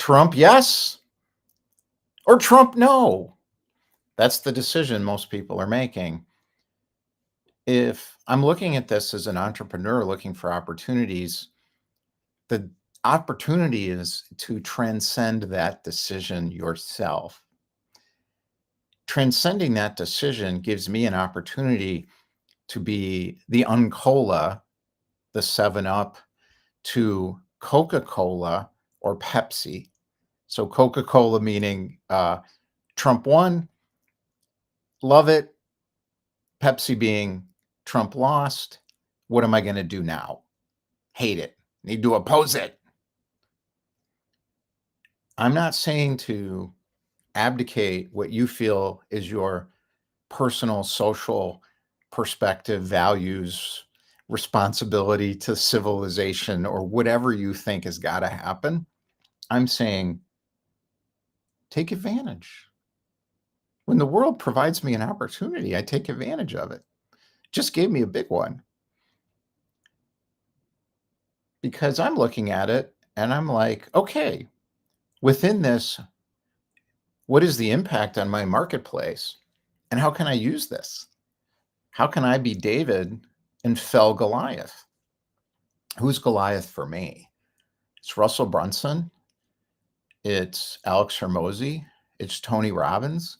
Trump, yes, or Trump, no. That's the decision most people are making. If I'm looking at this as an entrepreneur looking for opportunities, the opportunity is to transcend that decision yourself. Transcending that decision gives me an opportunity to be the Uncola, the 7-Up, to Coca-Cola or Pepsi. So Coca-Cola meaning Trump won, love it. Pepsi being Trump lost. What am I going to do now? Hate it. Need to oppose it. I'm not saying to abdicate what you feel is your personal, social perspective, values, responsibility to civilization, or whatever you think has got to happen. I'm saying take advantage. When the world provides me an opportunity, I take advantage of it. Just gave me a big one. Because I'm looking at it and I'm like, okay, within this, what is the impact on my marketplace? And how can I use this? How can I be David and fell Goliath? Who's Goliath for me? It's Russell Brunson. It's Alex Hormozy. It's Tony Robbins.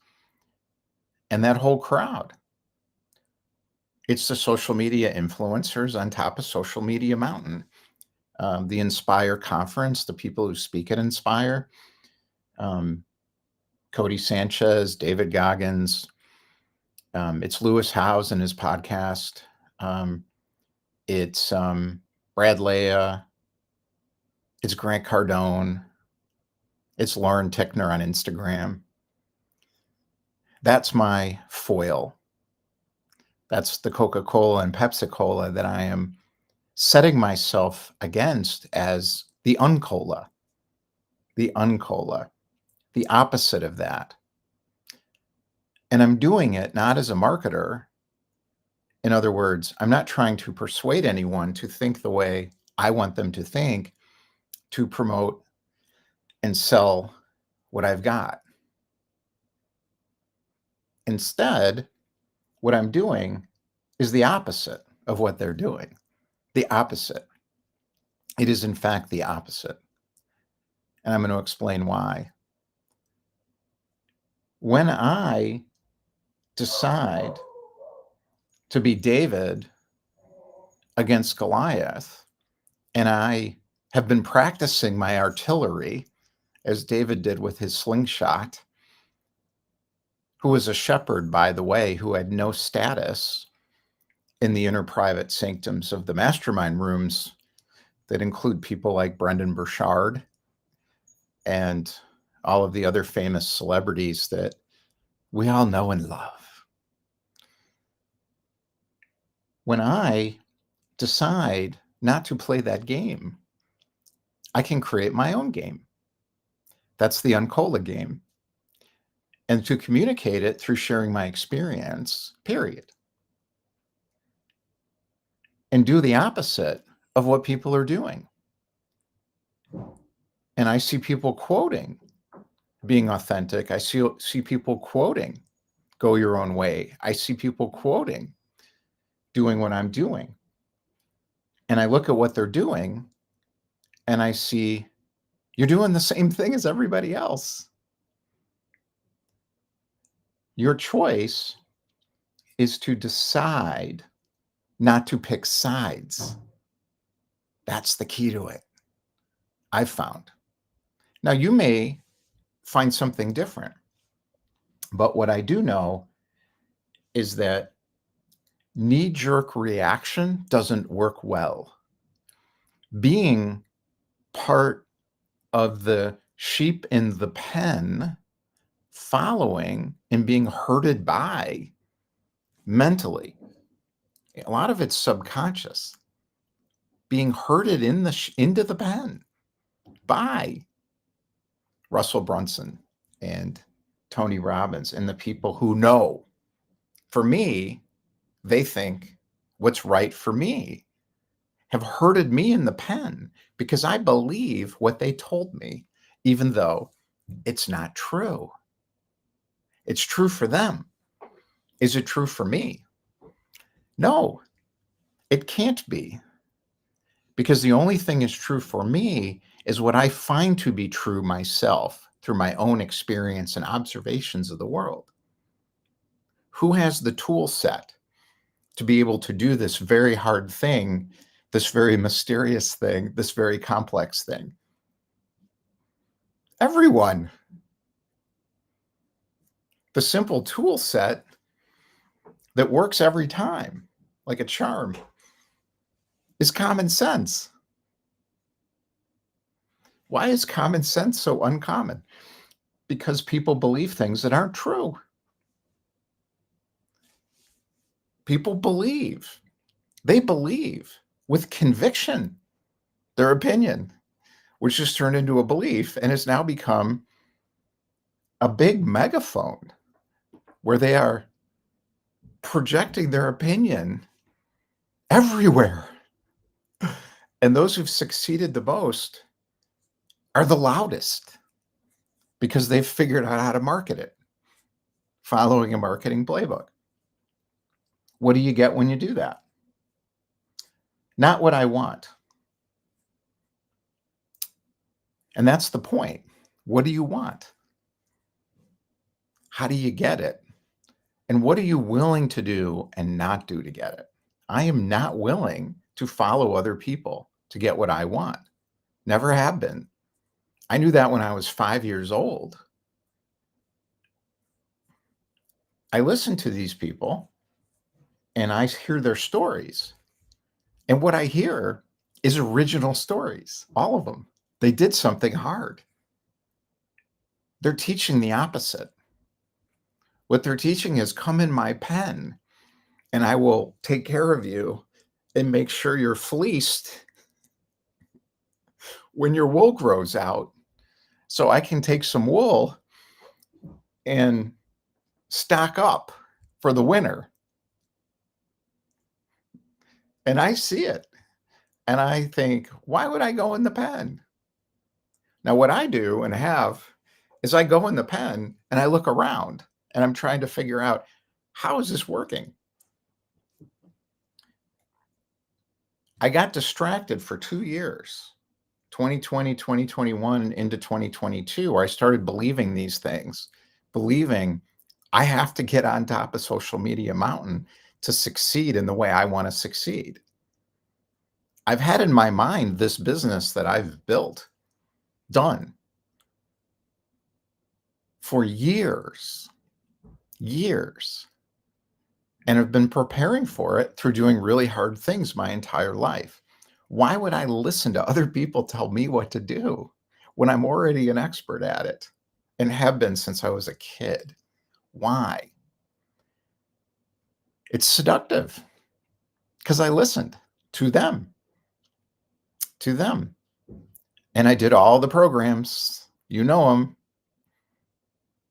And that whole crowd. It's the social media influencers on top of Social Media Mountain. The Inspire Conference, the people who speak at Inspire. Cody Sanchez, David Goggins. It's Lewis Howes and his podcast. It's Brad Leah. It's Grant Cardone. It's Lauren Tickner on Instagram. That's my foil. That's the Coca-Cola and Pepsi-Cola that I am setting myself against as the Uncola. The Uncola. The opposite of that. And I'm doing it not as a marketer. In other words, I'm not trying to persuade anyone to think the way I want them to think to promote and sell what I've got. Instead, what I'm doing is the opposite of what they're doing. The opposite. It is, in fact, the opposite. And I'm going to explain why. When I decide to be David against Goliath, and I have been practicing my artillery, as David did with his slingshot, who was a shepherd, by the way, who had no status in the inner private sanctums of the mastermind rooms that include people like Brendan Burchard and all of the other famous celebrities that we all know and love. When I decide not to play that game, I can create my own game. That's the Uncola game. And to communicate it through sharing my experience, period. And do the opposite of what people are doing. And I see people quoting being authentic. I see people quoting go your own way. I see people quoting doing what I'm doing. And I look at what they're doing and I see you're doing the same thing as everybody else. Your choice is to decide not to pick sides. That's the key to it, I've found. Now, you may find something different, but what I do know is that knee-jerk reaction doesn't work well. Being part of the sheep in the pen, following and being herded by mentally, a lot of it's subconscious, being herded into the pen by Russell Brunson and Tony Robbins and the people who know. For me, they think what's right for me, have herded me in the pen because I believe what they told me even though it's not true. It's true for them. Is it true for me? No, it can't be. Because the only thing is true for me is what I find to be true myself through my own experience and observations of the world. Who has the tool set to be able to do this very hard thing, this very mysterious thing, this very complex thing? Everyone. The simple tool set that works every time, like a charm, is common sense. Why is common sense so uncommon? Because people believe things that aren't true. People believe. They believe with conviction their opinion, which has turned into a belief and has now become a big megaphone where they are projecting their opinion everywhere. And those who've succeeded the most are the loudest because they've figured out how to market it, following a marketing playbook. What do you get when you do that? Not what I want. And that's the point. What do you want? How do you get it? And what are you willing to do and not do to get it? I am not willing to follow other people to get what I want. Never have been. I knew that when I was 5 years old. I listen to these people and I hear their stories. And what I hear is original stories, all of them. They did something hard. They're teaching the opposite. What they're teaching is come in my pen and I will take care of you and make sure you're fleeced when your wool grows out. So I can take some wool and stock up for the winter. And I see it. And I think, why would I go in the pen? Now, what I do and have is I go in the pen and I look around and I'm trying to figure out, how is this working? I got distracted for 2 years, 2020, 2021 into 2022, where I started believing these things, believing I have to get on top of social media mountain to succeed in the way I want to succeed. I've had in my mind this business that I've built, done for years, and have been preparing for it through doing really hard things my entire life. Why would I listen to other people tell me what to do when I'm already an expert at it and have been since I was a kid? Why? It's seductive because I listened to them, to them. And I did all the programs. You know them.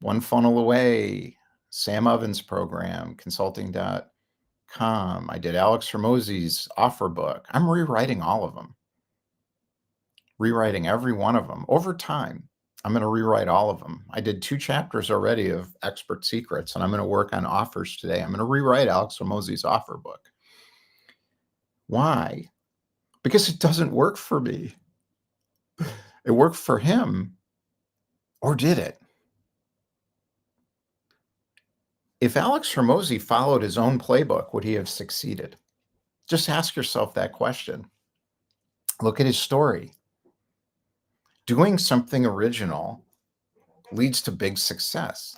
One Funnel Away, Sam Ovens program, consulting.com. I did Alex Hormozy's offer book. I'm rewriting all of them, rewriting every one of them over time. I'm going to rewrite all of them. I did 2 chapters already of Expert Secrets, and I'm going to work on offers today. I'm going to rewrite Alex Hormozy's offer book. Why? Because it doesn't work for me. It worked for him, or did it? If Alex Hormozy followed his own playbook, would he have succeeded? Just ask yourself that question. Look at his story. Doing something original leads to big success.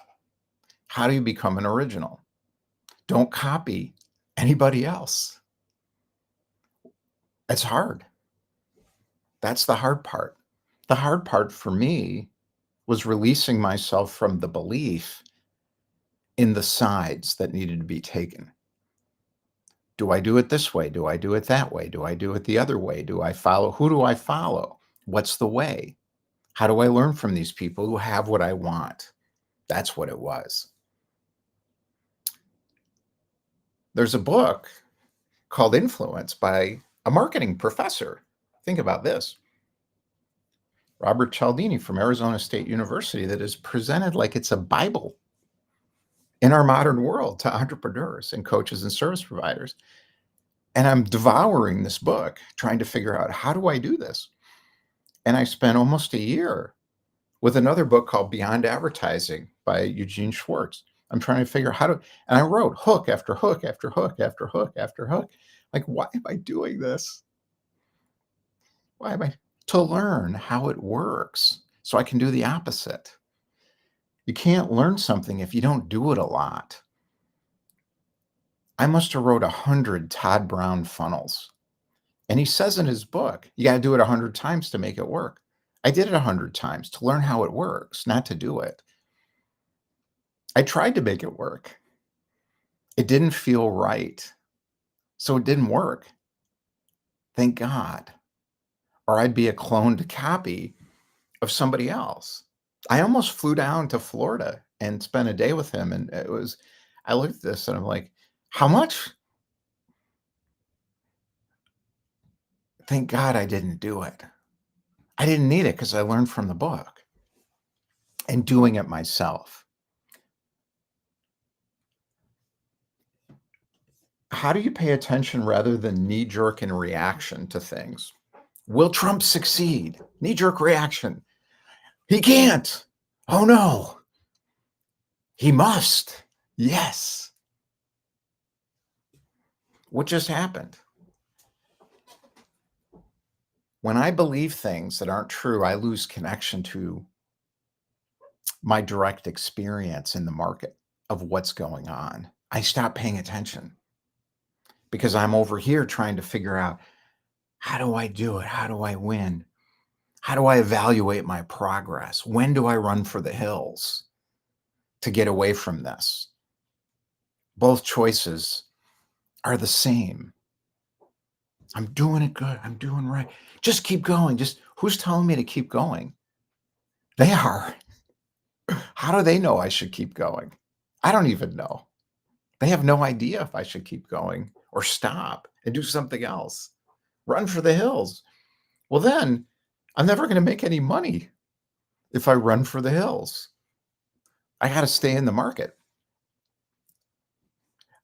How do you become an original? Don't copy anybody else. It's hard. That's the hard part. The hard part for me was releasing myself from the belief in the sides that needed to be taken. Do I do it this way? Do I do it that way? Do I do it the other way? Do I follow? Who do I follow? What's the way? How do I learn from these people who have what I want? That's what it was. There's a book called Influence by a marketing professor. Think about this. Robert Cialdini from Arizona State University that is presented like it's a Bible in our modern world to entrepreneurs and coaches and service providers. And I'm devouring this book, trying to figure out, how do I do this? And I spent almost a year with another book called Beyond Advertising by Eugene Schwartz. I'm trying to figure out and I wrote hook after hook after hook after hook after hook. Like, why am I doing this? Why am I? To learn how it works so I can do the opposite. You can't learn something if you don't do it a lot. I must have wrote 100 Todd Brown funnels. And he says in his book, you got to do it 100 times to make it work. I did it 100 times to learn how it works, not to do it. I tried to make it work. It didn't feel right. So it didn't work. Thank God. Or I'd be a cloned copy of somebody else. I almost flew down to Florida and spent a day with him. And I looked at this and I'm like, how much? Thank God I didn't do it. I didn't need it because I learned from the book and doing it myself. How do you pay attention rather than knee-jerk and reaction to things? Will Trump succeed? Knee-jerk reaction. He can't. Oh no. He must. Yes. What just happened? When I believe things that aren't true, I lose connection to my direct experience in the market of what's going on. I stop paying attention because I'm over here trying to figure out, how do I do it? How do I win? How do I evaluate my progress? When do I run for the hills to get away from this? Both choices are the same. I'm doing it good. I'm doing right. Just keep going. Who's telling me to keep going? They are. How do they know I should keep going? I don't even know. They have no idea if I should keep going or stop and do something else. Run for the hills. Well, then I'm never going to make any money if I run for the hills. I got to stay in the market.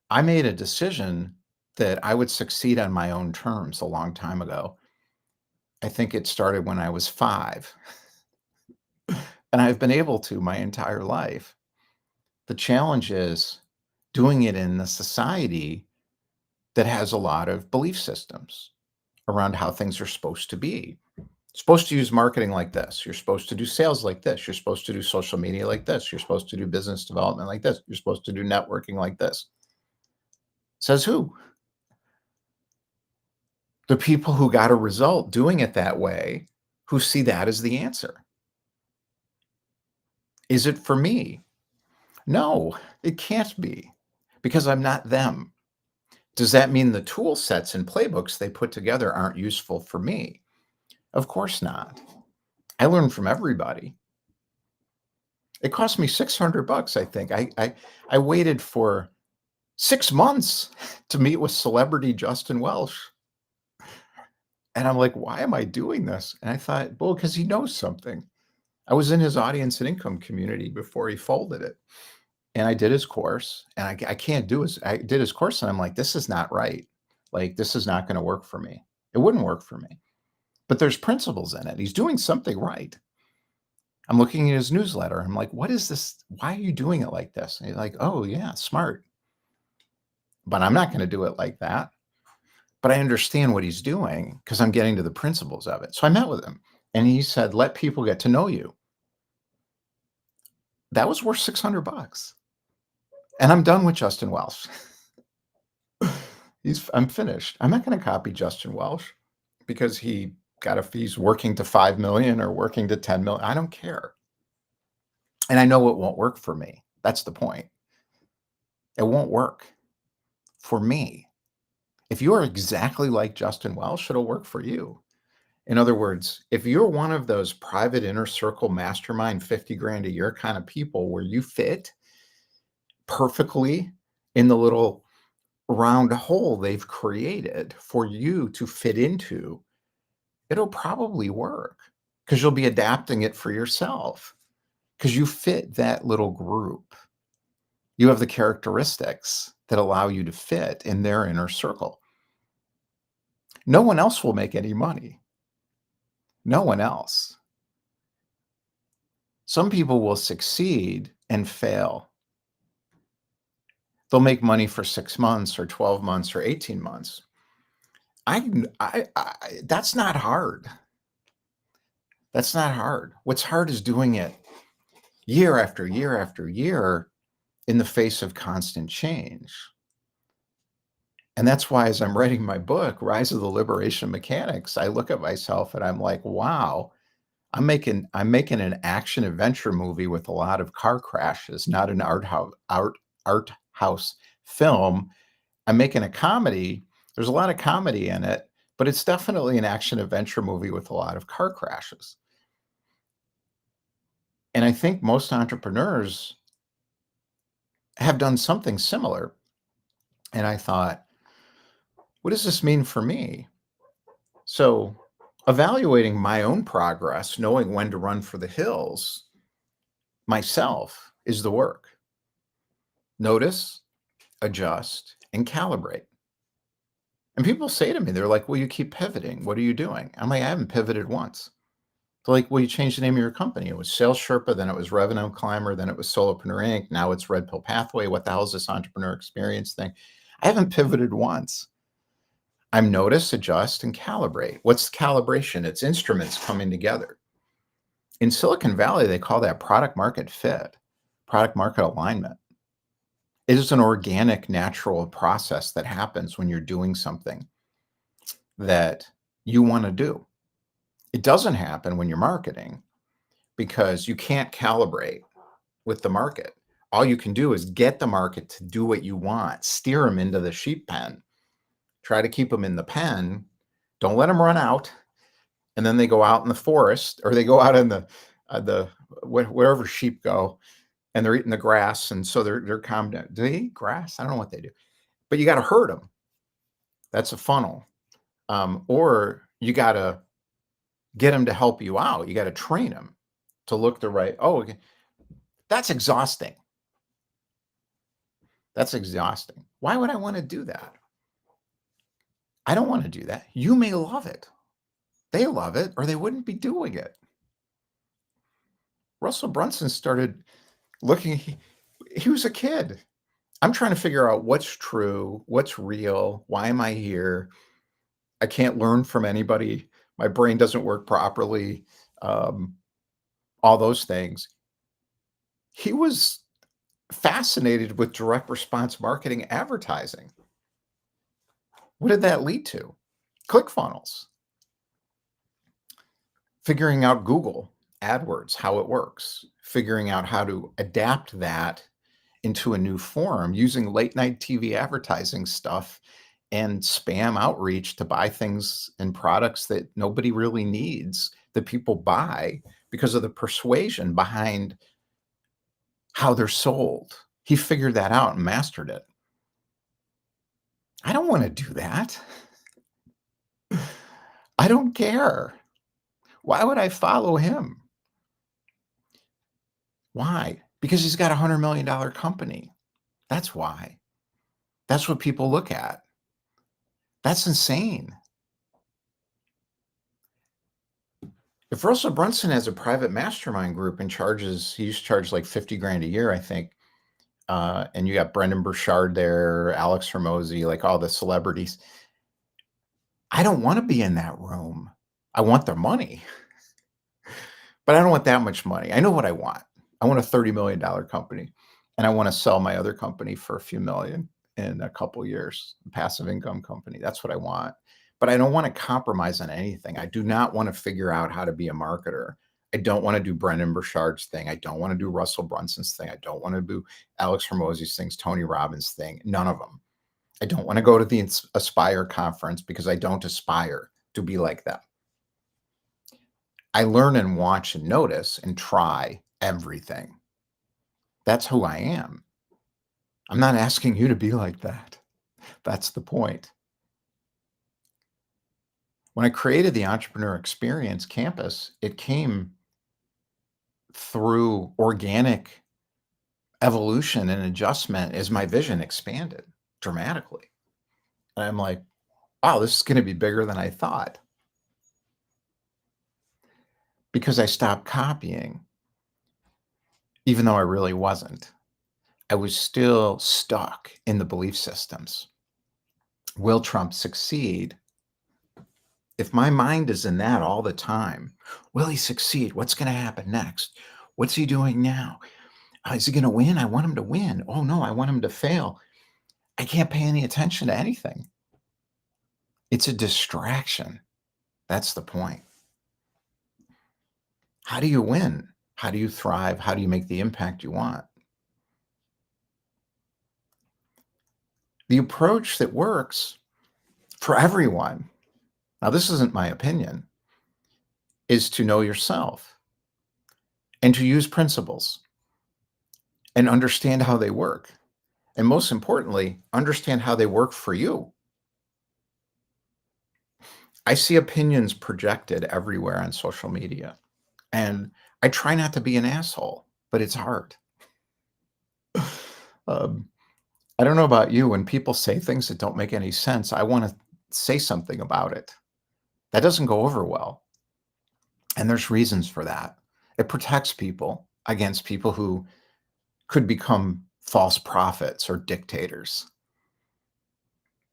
I made a decision that I would succeed on my own terms a long time ago. I think it started when I was 5, and I've been able to my entire life. The challenge is doing it in a society that has a lot of belief systems around how things are supposed to be. Supposed to use marketing like this. You're supposed to do sales like this. You're supposed to do social media like this. You're supposed to do business development like this. You're supposed to do networking like this. Says who? The people who got a result doing it that way, who see that as the answer. Is it for me? No, it can't be, because I'm not them. Does that mean the tool sets and playbooks they put together aren't useful for me? Of course not. I learn from everybody. It cost me $600, I think. I waited for 6 months to meet with celebrity Justin Welsh. And I'm like, why am I doing this? And I thought, well, because he knows something. I was in his audience and income community before he folded it. And I did his course, and I can't do his I did his course, and I'm like, this is not right. Like, this is not going to work for me. It wouldn't work for me. But there's principles in it. He's doing something right. I'm looking at his newsletter. I'm like, what is this? Why are you doing it like this? And he's like, oh, yeah, smart. But I'm not going to do it like that. But I understand what he's doing because I'm getting to the principles of it. So I met with him, and he said, let people get to know you. That was worth $600. And I'm done with Justin Welsh. I'm finished. I'm not going to copy Justin Welsh because he's working to 5 million or working to 10 million. I don't care. And I know it won't work for me. That's the point. It won't work for me. If you are exactly like Justin Welsh, it'll work for you. In other words, if you're one of those private inner circle mastermind 50 grand a year kind of people where you fit perfectly in the little round hole they've created for you to fit into, it'll probably work because you'll be adapting it for yourself because you fit that little group. You have the characteristics that allow you to fit in their inner circle. No one else will make any money. No one else. Some people will succeed and fail. They'll make money for 6 months or 12 months or 18 months. That's not hard. That's not hard. What's hard is doing it year after year after year in the face of constant change. And that's why, as I'm writing my book, Rise of the Liberation Mechanics, I look at myself and I'm like, wow, I'm making an action adventure movie with a lot of car crashes, not an art house film. I'm making a comedy. There's a lot of comedy in it, but it's definitely an action adventure movie with a lot of car crashes. And I think most entrepreneurs have done something similar. And I thought, what does this mean for me? So, evaluating my own progress, knowing when to run for the hills myself is the work. Notice, adjust, and calibrate. And people say to me, they're like, well, you keep pivoting. What are you doing? I'm like, I haven't pivoted once. They're like, well, you changed the name of your company. It was Sales Sherpa, then it was Revenue Climber, then it was Solopreneur Inc. Now it's Red Pill Pathway. What the hell is this entrepreneur experience thing? I haven't pivoted once. I'm notice, adjust, and calibrate. What's calibration? It's instruments coming together. In Silicon Valley, they call that product market fit, product market alignment. It is an organic, natural process that happens when you're doing something that you want to do. It doesn't happen when you're marketing because you can't calibrate with the market. All you can do is get the market to do what you want, steer them into the sheep pen, try to keep them in the pen, don't let them run out, and then they go out in the forest or they go out in the wherever sheep go, and they're eating the grass, and so they're calmed down. Do they eat grass? I don't know what they do, but you got to herd them. That's a funnel, or you got to get them to help you out. You got to train them to look the right. Oh, okay. That's exhausting. That's exhausting. Why would I want to do that? I don't want to do that. You may love it. They love it, or they wouldn't be doing it. Russell Brunson started looking, he was a kid. I'm trying to figure out what's true, what's real, why am I here? I can't learn from anybody. My brain doesn't work properly. All those things. He was fascinated with direct response marketing advertising. What did that lead to? ClickFunnels. Figuring out Google AdWords, how it works, figuring out how to adapt that into a new form using late night TV advertising stuff and spam outreach to buy things and products that nobody really needs, that people buy because of the persuasion behind how they're sold. He figured that out and mastered it. I don't want to do that. I don't care. Why would I follow him? Why? Because he's got $100 million company. That's why. That's what people look at. That's insane. If Russell Brunson has a private mastermind group and he used to charge like 50 grand a year, I think. And you got Brendan Burchard there, Alex Hormozy, like all the celebrities. I don't want to be in that room. I want their money, but I don't want that much money. I know what I want. I want a $30 million company, and I want to sell my other company for a few million in a couple years, passive income company. That's what I want. But I don't want to compromise on anything. I do not want to figure out how to be a marketer. I don't want to do Brendan Burchard's thing. I don't want to do Russell Brunson's thing. I don't want to do Alex Hormozy's things, Tony Robbins' thing. None of them. I don't want to go to the Aspire conference because I don't aspire to be like them. I learn and watch and notice and try everything. That's who I am. I'm not asking you to be like that. That's the point. When I created the Entrepreneur Experience Campus, it came through organic evolution and adjustment as my vision expanded dramatically. And I'm like, wow, this is going to be bigger than I thought because I stopped copying, even though I really wasn't. I was still stuck in the belief systems. Will Trump succeed? If my mind is in that all the time, will he succeed? What's going to happen next? What's he doing now? Is he going to win? I want him to win. Oh no, I want him to fail. I can't pay any attention to anything. It's a distraction. That's the point. How do you win? How do you thrive? How do you make the impact you want? The approach that works for everyone, now this isn't my opinion, is to know yourself and to use principles and understand how they work. And most importantly, understand how they work for you. I see opinions projected everywhere on social media, and I try not to be an asshole, but it's hard. Um, I don't know about you. When people say things that don't make any sense, I want to say something about it. That doesn't go over well. And there's reasons for that. It protects people against people who could become false prophets or dictators.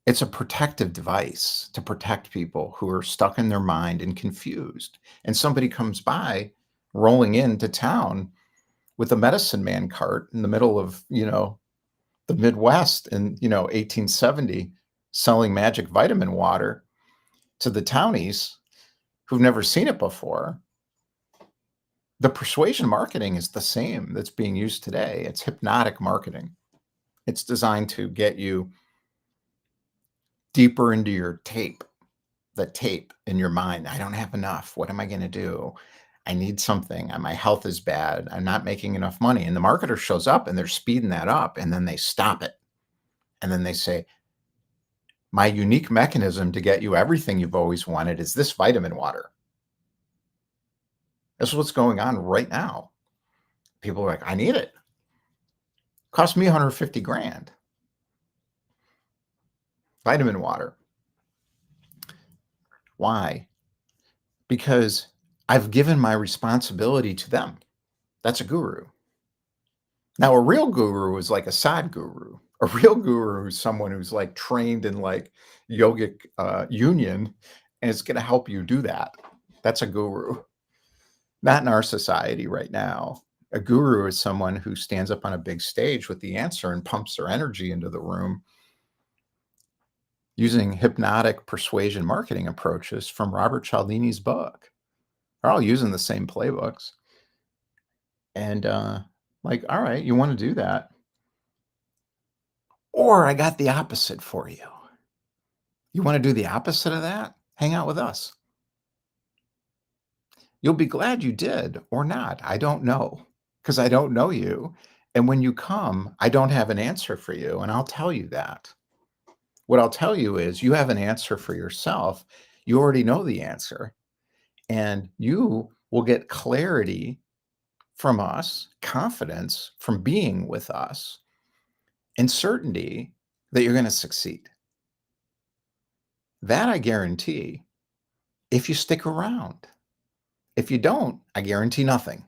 It's a protective device to protect people who are stuck in their mind and confused. And somebody comes by rolling into town with a medicine man cart in the middle of, the Midwest in, 1870, selling magic vitamin water to the townies who've never seen it before. The persuasion marketing is the same that's being used today. It's hypnotic marketing. It's designed to get you deeper into your the tape in your mind. I don't have enough. What am I going to do? I need something. My health is bad. I'm not making enough money. And the marketer shows up and they're speeding that up, and then they stop it. And then they say, my unique mechanism to get you everything you've always wanted is this vitamin water. This is what's going on right now. People are like, I need it. Cost me 150 grand. Vitamin water. Why? Because I've given my responsibility to them. That's a guru. Now, a real guru is like a sad guru. A real guru is someone who's like trained in like yogic union, and it's going to help you do that. That's a guru. Not in our society right now. A guru is someone who stands up on a big stage with the answer and pumps their energy into the room using hypnotic persuasion marketing approaches from Robert Cialdini's book. They're all using the same playbooks. And like, all right, you want to do that? Or I got the opposite for you. You want to do the opposite of that? Hang out with us. You'll be glad you did or not. I don't know, because I don't know you. And when you come, I don't have an answer for you. And I'll tell you that. What I'll tell you is you have an answer for yourself. You already know the answer. And you will get clarity from us, confidence from being with us, and certainty that you're going to succeed. That I guarantee if you stick around. If you don't, I guarantee nothing.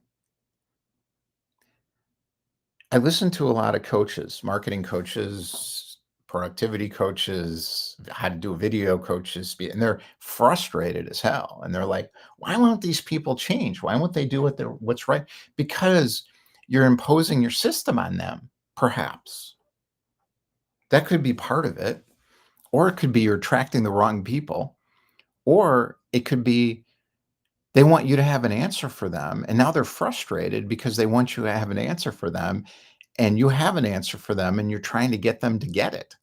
I listen to a lot of coaches, marketing coaches, productivity coaches, how to do a video coaches, and they're frustrated as hell. And they're like, why won't these people change? Why won't they do what's right? Because you're imposing your system on them, perhaps. That could be part of it. Or it could be you're attracting the wrong people. Or it could be they want you to have an answer for them. And now they're frustrated because they want you to have an answer for them. And you have an answer for them and you're trying to get them to get it.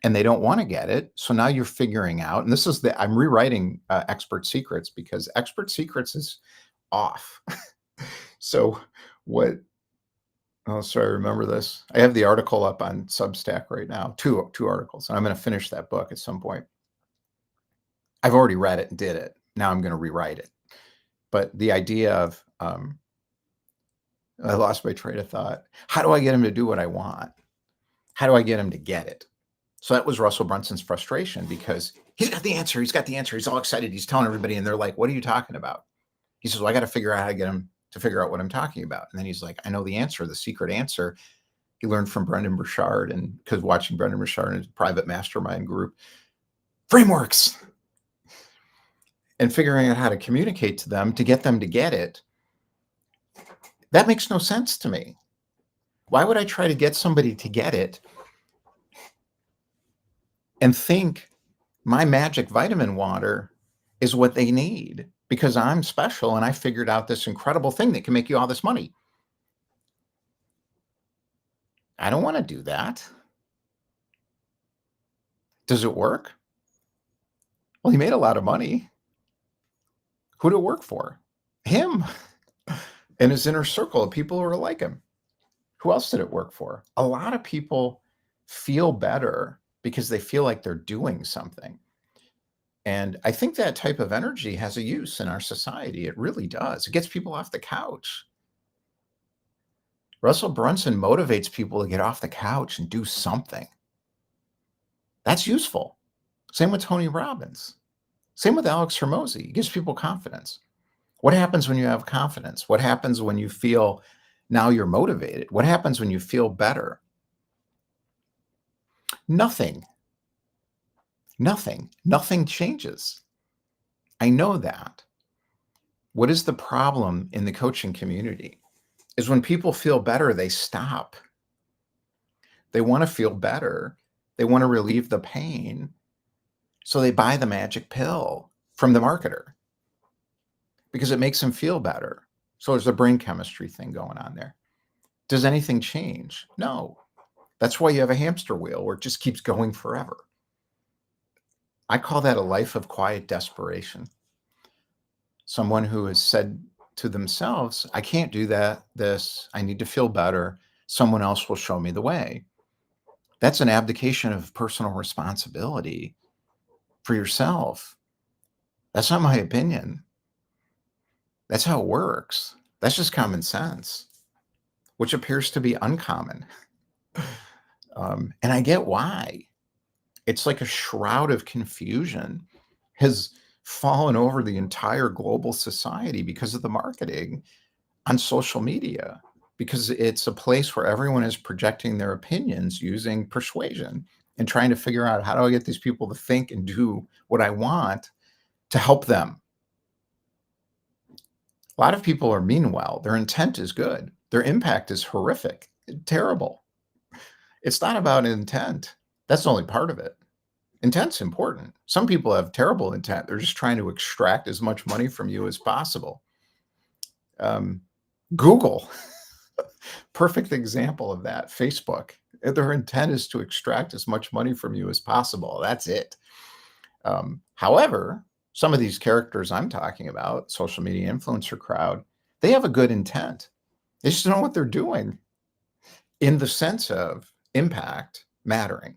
And they don't want to get it. So now you're figuring out, and this is I'm rewriting Expert Secrets because Expert Secrets is off. So what, oh, sorry, remember this. I have the article up on Substack right now, two articles, and I'm going to finish that book at some point. I've already read it and did it. Now I'm going to rewrite it. But the idea of, I lost my train of thought. How do I get him to do what I want? How do I get him to get it? So that was Russell Brunson's frustration because he's got the answer. He's got the answer. He's all excited. He's telling everybody, and they're like, "What are you talking about?" He says, "Well, I got to figure out how to get him to figure out what I'm talking about." And then he's like, "I know the answer, the secret answer." He learned from Brendan Burchard, and because watching Brendan Burchard in his private mastermind group, frameworks, and figuring out how to communicate to them to get them to get it. That makes no sense to me. Why would I try to get somebody to get it and think my magic vitamin water is what they need because I'm special and I figured out this incredible thing that can make you all this money? I don't want to do that. Does it work? Well, he made a lot of money. Who did it work for? Him and his inner circle of people who are like him. Who else did it work for? A lot of people feel better because they feel like they're doing something. And I think that type of energy has a use in our society. It really does. It gets people off the couch. Russell Brunson motivates people to get off the couch and do something. That's useful. Same with Tony Robbins. Same with Alex Hormozy. He gives people confidence. What happens when you have confidence? What happens when you feel now you're motivated? What happens when you feel better? Nothing. Nothing. Nothing changes. I know that. What is the problem in the coaching community? Is when people feel better, they stop. They want to feel better. They want to relieve the pain. So they buy the magic pill from the marketer because it makes them feel better. So there's a brain chemistry thing going on there. Does anything change? No. That's why you have a hamster wheel where it just keeps going forever. I call that a life of quiet desperation. Someone who has said to themselves, I can't do this, I need to feel better. Someone else will show me the way. That's an abdication of personal responsibility for yourself. That's not my opinion. That's how it works. That's just common sense, which appears to be uncommon. And I get why. It's like a shroud of confusion has fallen over the entire global society because of the marketing on social media, because it's a place where everyone is projecting their opinions using persuasion and trying to figure out how do I get these people to think and do what I want to help them. A lot of people are mean well. Their intent is good. Their impact is horrific, terrible. It's not about intent. That's only part of it. Intent's important. Some people have terrible intent. They're just trying to extract as much money from you as possible. Google, perfect example of that. Facebook, their intent is to extract as much money from you as possible. That's it. However, some of these characters I'm talking about, social media influencer crowd, they have a good intent. They just don't know what they're doing in the sense of impact mattering.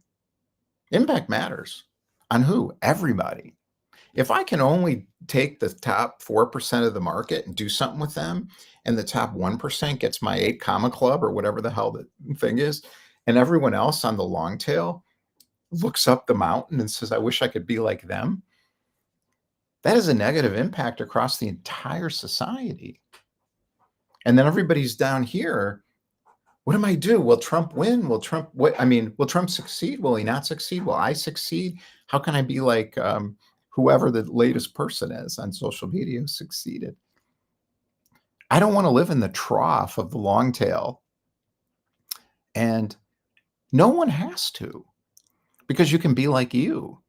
Impact matters. On who? Everybody. If I can only take the top 4% of the market and do something with them, and the top 1% gets my 8 comma club or whatever the hell the thing is, and everyone else on the long tail looks up the mountain and says, I wish I could be like them, that is a negative impact across the entire society. And then everybody's down here. What am I do? Will Trump win? Will Trump what? I mean, will Trump succeed? Will he not succeed? Will I succeed? How can I be like whoever the latest person is on social media who succeeded? I don't want to live in the trough of the long tail. And no one has to, because you can be like you.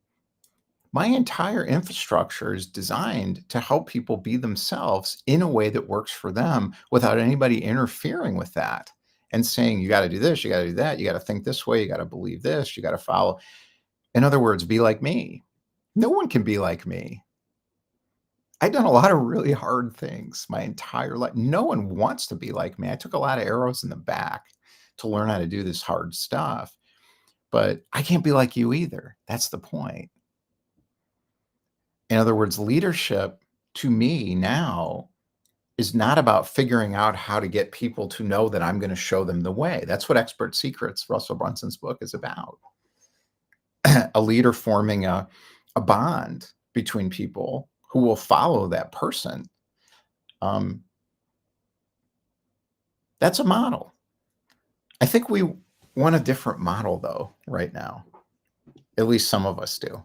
My entire infrastructure is designed to help people be themselves in a way that works for them without anybody interfering with that and saying, you got to do this, you got to do that, you got to think this way, you got to believe this, you got to follow. In other words, be like me. No one can be like me. I've done a lot of really hard things my entire life. No one wants to be like me. I took a lot of arrows in the back to learn how to do this hard stuff, but I can't be like you either. That's the point. In other words, leadership to me now is not about figuring out how to get people to know that I'm going to show them the way. That's what Expert Secrets, Russell Brunson's book, is about. A leader forming a bond between people who will follow that person. Um, that's a model. I think we want a different model, though, right now. At least some of us do.